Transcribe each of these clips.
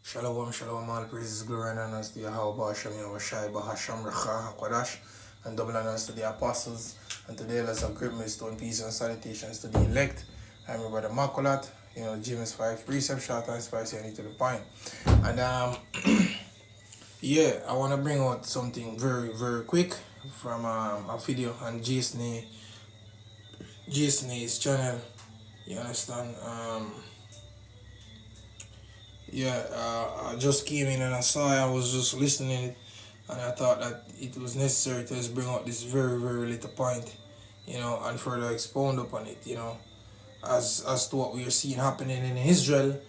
Shalom, shalom, all praises, glory, and honors to Yahweh, Hashem, Yahushai, Bahasham, Recha, HaKodash, and double honors to the apostles, and to the elders of great millstone, peace and salutations to the elect. I'm your brother Makulat, James 5, precept, short and spicy, and to the point. And, yeah, I want to bring out something very, very quick from a video on Jason's channel, you understand? I just came in and I saw it, I was just listening it, and I thought that it was necessary to just bring out this very, very little point, and further expound upon it, as to what we are seeing happening in Israel,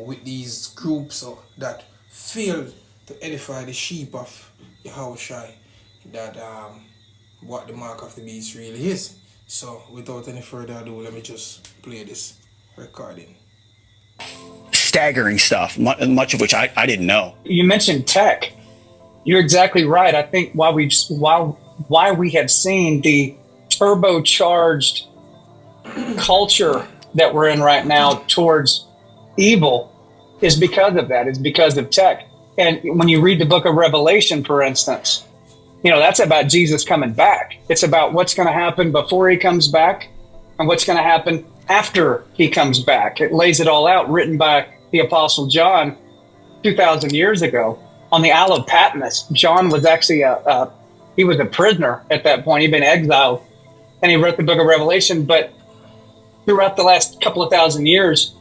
with these groups that fail to edify the sheep of Yahushai, that what the mark of the beast really is. So, without any further ado, let me just play this recording. Staggering stuff, much of which I didn't know. You mentioned tech. You're exactly right. I think why we have seen the turbocharged culture that we're in right now towards evil is because of that. It's because of tech. And when you read the book of Revelation, for instance, that's about Jesus coming back. It's about what's going to happen before he comes back and what's going to happen after he comes back. It lays it all out, written by the Apostle John 2,000 years ago on the Isle of Patmos. John was actually he was a prisoner at that point. He'd been exiled, and he wrote the book of Revelation. But throughout the last couple of thousand years,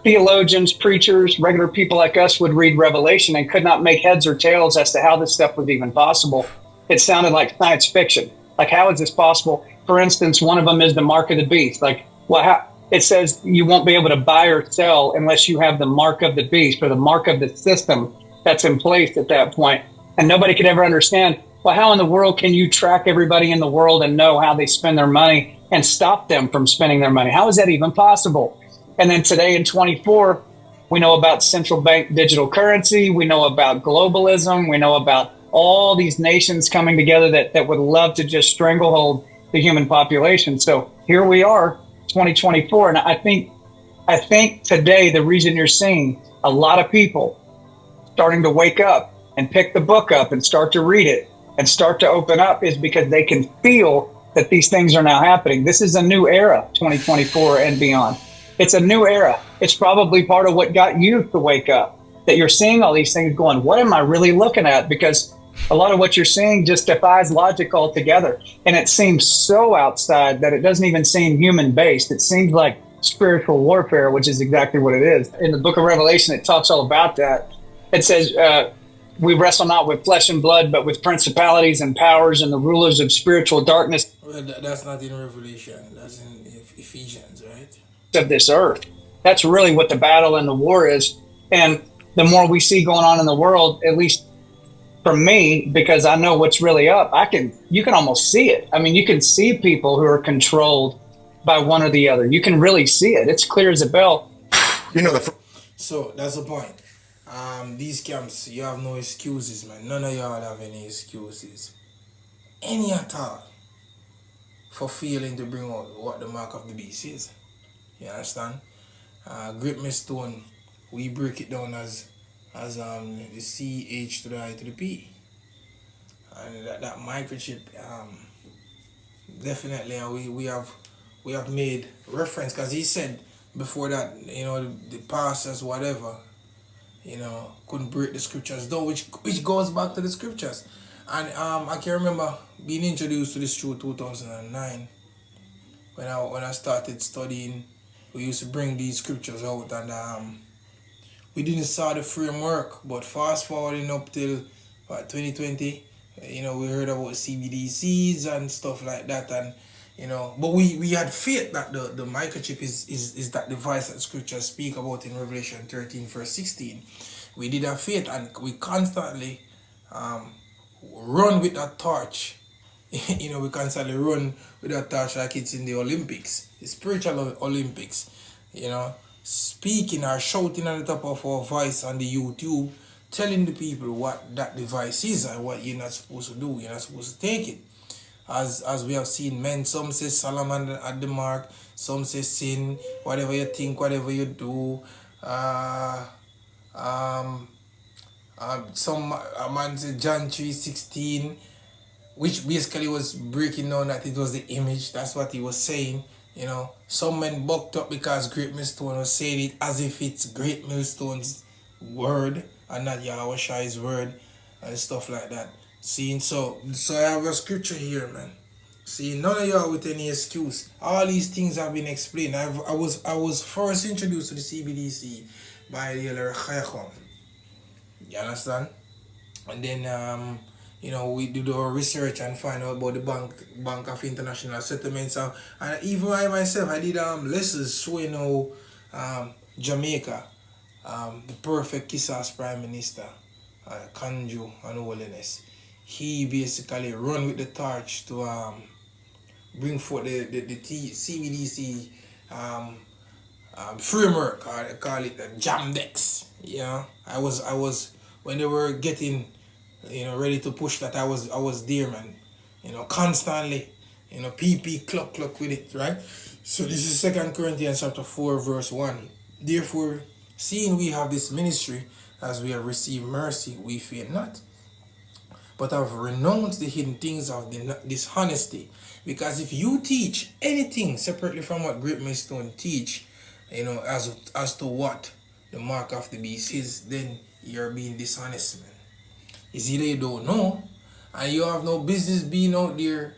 theologians, preachers, regular people like us would read Revelation and could not make heads or tails as to how this stuff was even possible. It sounded like science fiction. Like, how is this possible? For instance, one of them is the mark of the beast. Like, well, it says you won't be able to buy or sell unless you have the mark of the beast or the mark of the system that's in place at that point. And nobody could ever understand, well, how in the world can you track everybody in the world and know how they spend their money and stop them from spending their money? How is that even possible? And then today in 24, we know about central bank digital currency. We know about globalism. We know about all these nations coming together that would love to just stranglehold the human population. So here we are, 2024. And I think today the reason you're seeing a lot of people starting to wake up and pick the book up and start to read it and start to open up is because they can feel that these things are now happening. This is a new era, 2024 and beyond. It's a new era. It's probably part of what got you to wake up, that you're seeing all these things going, what am I really looking at? Because a lot of what you're seeing just defies logic altogether. And it seems so outside that it doesn't even seem human based. It seems like spiritual warfare, which is exactly what it is. In the book of Revelation, it talks all about that. It says, we wrestle not with flesh and blood, but with principalities and powers and the rulers of spiritual darkness. Well, that's not in Revelation. That's in Ephesians, right? Of this earth. That's really what the battle and the war is. And the more we see going on in the world, at least for me, because I know what's really up, you can almost see it. I mean, you can see people who are controlled by one or the other. You can really see it. It's clear as a bell. So that's the point. These camps, you have no excuses, man. None of y'all have any excuses. Any at all. For failing to bring out what the mark of the beast is. You understand? Great millstone, we break it down as the CH to the I to the P. And that microchip, definitely, we have made reference, because he said before that, the pastors, whatever, couldn't break the scriptures though, which goes back to the scriptures. And I can remember being introduced to this through 2009 when I started studying. We used to bring these scriptures out, and we didn't saw the framework. But fast forwarding up till 2020, we heard about CBDCs and stuff like that, and but we had faith that the microchip is that device that scriptures speak about in Revelation 13 verse 16. We did have faith, and we constantly run with that torch. We constantly run with that torch like it's in the Olympics, the spiritual Olympics, speaking or shouting at the top of our voice on the YouTube, telling the people what that device is and what you're not supposed to do. You're not supposed to take it. As we have seen men, some say Solomon at the mark, some say sin, whatever you think, whatever you do. some man said John 3:16, which basically was breaking down that it was the image. That's what he was saying. Some men bucked up because Great Millstone was saying it as if it's Great Millstone's word and not Yahweh Shai's word and stuff like that. Seeing so I have a scripture here, man. See, none of y'all with any excuse. All these things have been explained. I was first introduced to the CBDC by the Elder Chayachon. You understand? And then we do our research and find out about the Bank of International Settlements. And even I myself, I did lessons showing how Jamaica, the perfect Kisas Prime Minister, Kanju and Holiness, he basically run with the torch to bring forth the CBDC framework, or they call it the Jamdex. I was when they were getting ready to push that. I was there, man. Constantly. PP clock with it, right? So this is 2 Corinthians chapter 4 verse 1. Therefore, seeing we have this ministry, as we have received mercy, we fear not, but have renounced the hidden things of the dishonesty. Because if you teach anything separately from what Great Millstone teach, as to what the mark of the beast is, then you're being dishonest, man. It's either you don't know, and you have no business being out there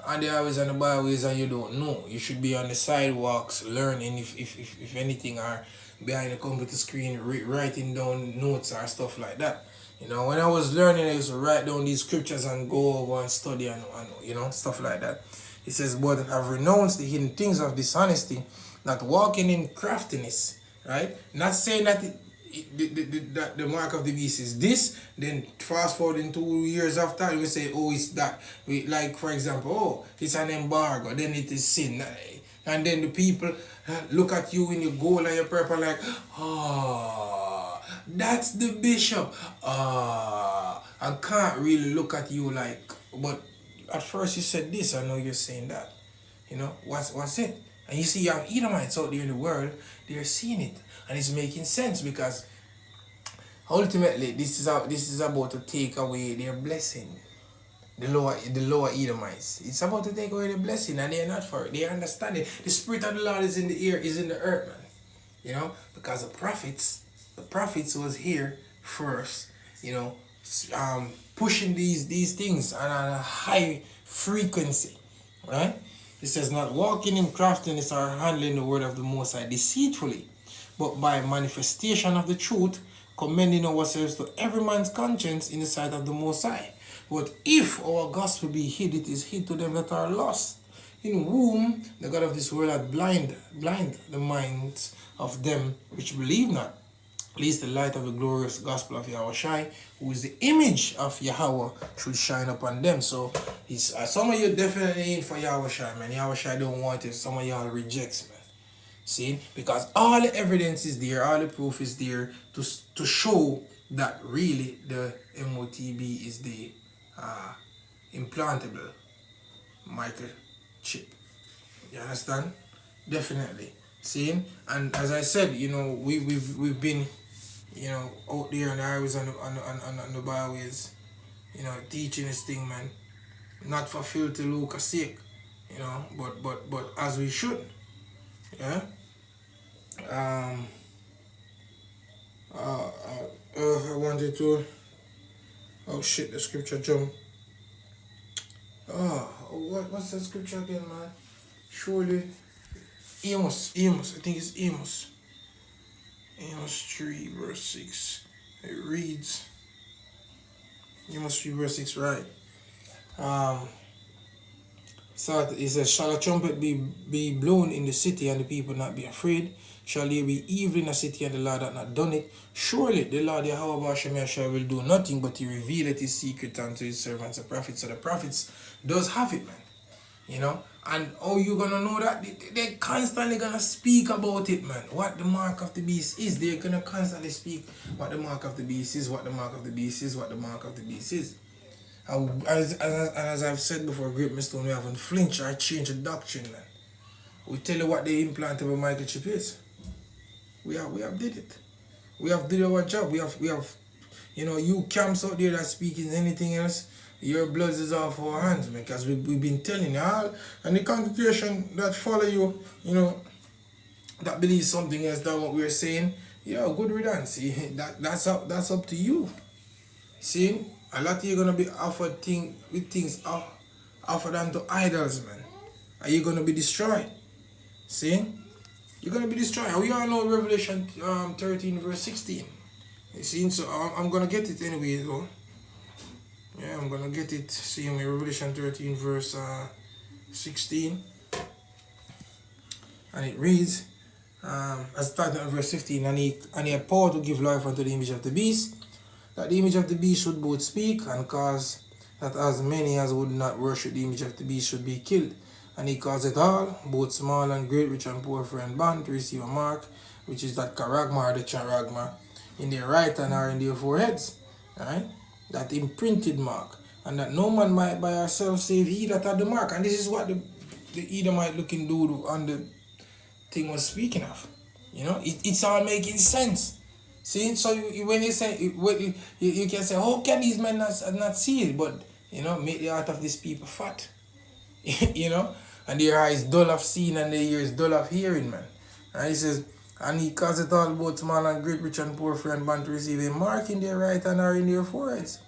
on the highways and the byways, and you don't know. You should be on the sidewalks learning, if anything, or behind the computer screen writing down notes or stuff like that. When I was learning, I used to write down these scriptures and go over and study and stuff like that. It says, but have renounced the hidden things of dishonesty, not walking in craftiness, right? Not saying that that the mark of the beast is this, then fast forward in 2 years after, we say, oh, it's that. Like, for example, oh, it's an embargo, then it is sin. And then the people look at you when you go and your purple like, that's the bishop. I can't really look at you like, but at first you said this, I know you're saying that. What's it? And you see, you have Edomites out there in the world, they're seeing it. And it's making sense because ultimately this is about to take away their blessing. The lower Edomites. It's about to take away the blessing, and they're not for it. They understand it. The spirit of the Lord is in the air, is in the earth, man. Because the prophets was here first, pushing these things on a high frequency, right? It says, not walking in craftiness or handling the word of the Most High deceitfully, but by manifestation of the truth, commending ourselves to every man's conscience in the sight of the Most High. But if our gospel be hid, it is hid to them that are lost, in whom the God of this world hath blind the minds of them which believe not, lest the light of the glorious gospel of Yahweh Shai, who is the image of Yahweh, should shine upon them. So some of you definitely ain't for Yahweh Shai, man. Yahweh Shai don't want it. Some of y'all rejects, man. See? Because all the evidence is there, all the proof is there to show that really the Motb is the implantable microchip. You understand? Definitely. See? And as I said, we've been out there on the highways and on the byways, teaching this thing, man. Not for filthy lucre's sake, but as we should. Yeah. I wanted to. Oh shit! The scripture jump. What's the scripture again, man? Surely, Amos. I think it's Amos. Amos 3 verse 6. It reads. Amos 3 verse 6, right? So it says, shall a trumpet be blown in the city and the people not be afraid? Shall there be evil in the city and the Lord hath not done it? Surely the Lord Yahweh Bashem will do nothing but he revealeth his secret unto his servants the prophets. So the prophets does have it, man. And how you gonna know that? They're constantly gonna speak about it, man. What the mark of the beast is. They're gonna constantly speak what the mark of the beast is, what the mark of the beast is, what the mark of the beast is. As I've said before, Great Millstone, we haven't flinched or changed the doctrine, man. We tell you what the implantable microchip is. We have did it. We have did our job. We have You camps out there that speaking anything else, your blood is off our hands, man. Because we've been telling you all, and the congregation that follow you, that believes something else than what we're saying, good riddance. See, that's up to you. See, a lot of you gonna be offered things offered unto idols, man. Are you gonna be destroyed? See, you're gonna be destroyed. We all know Revelation 13 verse 16. You see, so I'm gonna get it anyway, though. Yeah, I'm gonna get it. See me, Revelation 13 verse 16, and it reads, as starting at verse 15, and he had power to give life unto the image of the beast, that the image of the beast should both speak and cause that as many as would not worship the image of the beast should be killed. And he caused it all, both small and great, rich and poor, free and bond, to receive a mark, which is that charagma or the charagma, in their right hand or in their foreheads, right? That imprinted mark, and that no man might buy or sell save he that had the mark. And this is what the Edomite looking dude on the thing was speaking of. It's all making sense. See, so when you say, you can say, how can these men not see it? But, make the heart of these people fat. And their eyes dull of seeing and their ears dull of hearing, man. And he says, and he caused it all, both small and great, rich and poor, free and bond, to receive a mark in their right hand or in their foreheads.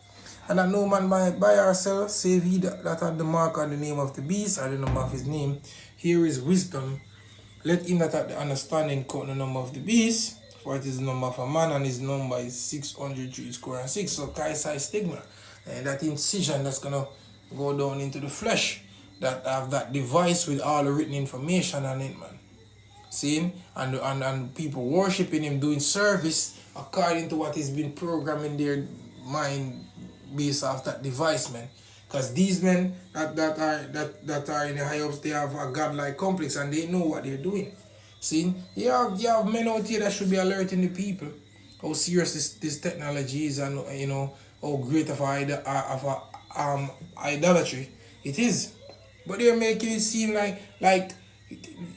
And that no man might buy or sell, save he that had the mark on the name of the beast or the number of his name. Here is wisdom. Let him that had the understanding count the number of the beast, for it is the number of a man, and his number is 603 square and 6. So Kaisai stigma. And that incision that's gonna go down into the flesh, that have that device with all the written information on it, man. See? And people worshiping him, doing service according to what has been programmed in their mind based off that device, man. Because these men that are in the high ups, they have a godlike complex and they know what they're doing. See, you have men out here that should be alerting the people how serious this technology is, and how great of idolatry it is. But they're making it seem like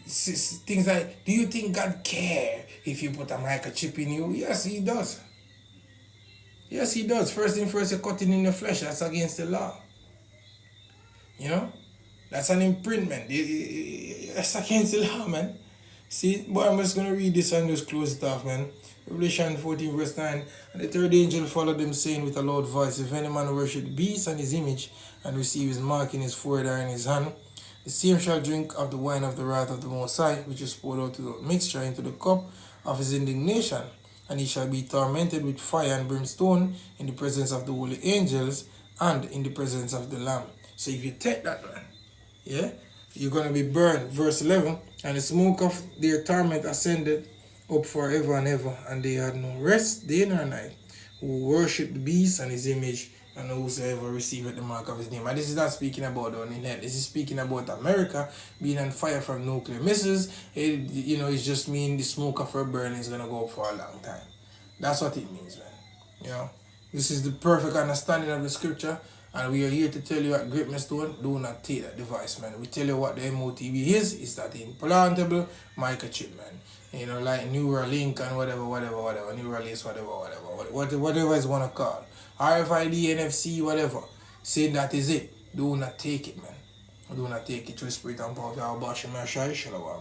things like, do you think God care if you put a microchip in you? Yes, he does. Yes, he does. First thing first, you're cutting in the flesh. That's against the law. That's an imprintment. That's against the law, man. See, boy, I'm just going to read this and just close it off, man. Revelation 14 verse 9. And the third angel followed them, saying with a loud voice, if any man worship the beast and his image, and receive his mark in his forehead or in his hand, the same shall drink of the wine of the wrath of the Most High, which is poured out without mixture into the cup of his indignation. And he shall be tormented with fire and brimstone in the presence of the holy angels and in the presence of the Lamb. So if you take that, man, yeah, you're going to be burned. Verse 11, and the smoke of their torment ascended up forever and ever, and they had no rest day nor night, who worship the beast and his image, and whosoever receiveth the mark of his name. And this is not speaking about down in hell. This is speaking about America being on fire from nuclear missiles. It's just mean the smoke of her burning is going to go up for a long time. That's what it means, man. This is the perfect understanding of the scripture. And we are here to tell you at Greatness do not take that device, man. We tell you what the Motb is that implantable microchip, man. Like Neuralink and whatever, Neuralink, whatever is want to call. RFID, NFC, whatever. Saying that is it. Do not take it, man. Do not take it to the spirit and power of our Bash and Mashai Shalom.